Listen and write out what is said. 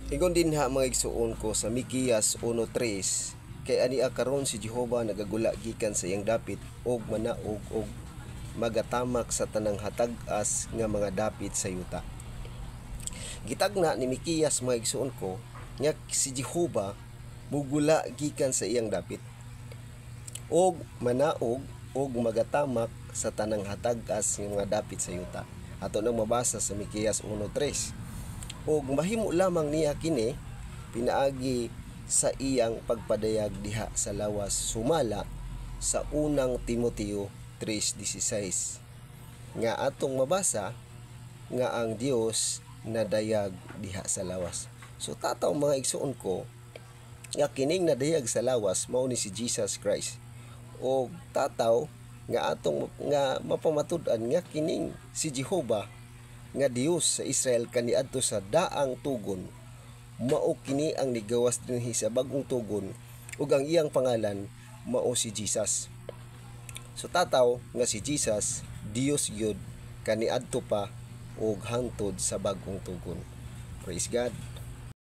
Ingon din ha mga igsuon ko sa Mikiyas 1:3, kay ania karon si Jehova nagagula gikan sa iyang dapit og manaog og magatamak sa tanang hatag-as nga mga dapit sa yuta. Gitagna ni Mikiyas mga igsuon ko nga si Jehova mugula gikan sa iyang dapit og manaog og magatamak sa tanang hatag-as nga mga dapit sa yuta. Ato nang mabasa sa Mikiyas 1:3. Og mahimo lamang niya kini pinaagi sa iyang pagpadayag diha sa lawas sumala sa unang Timoteo 3:16 nga atong mabasa nga ang Dios nadayag diha sa lawas. So tataw mga igsuon ko nga kining nadayag sa lawas mao ni si Jesus Christ. O tataw nga atong nga mapamatud-an nga kining si Jehova nga Dios sa Israel kaniadto sa daang tugon, mao kini ang nigawas dinhi sa bagong tugon ug ang iyang pangalan mao si Jesus. So tataw nga si Jesus Dios gyud kaniadto pa ug hangtod sa bagong tugon. Praise God.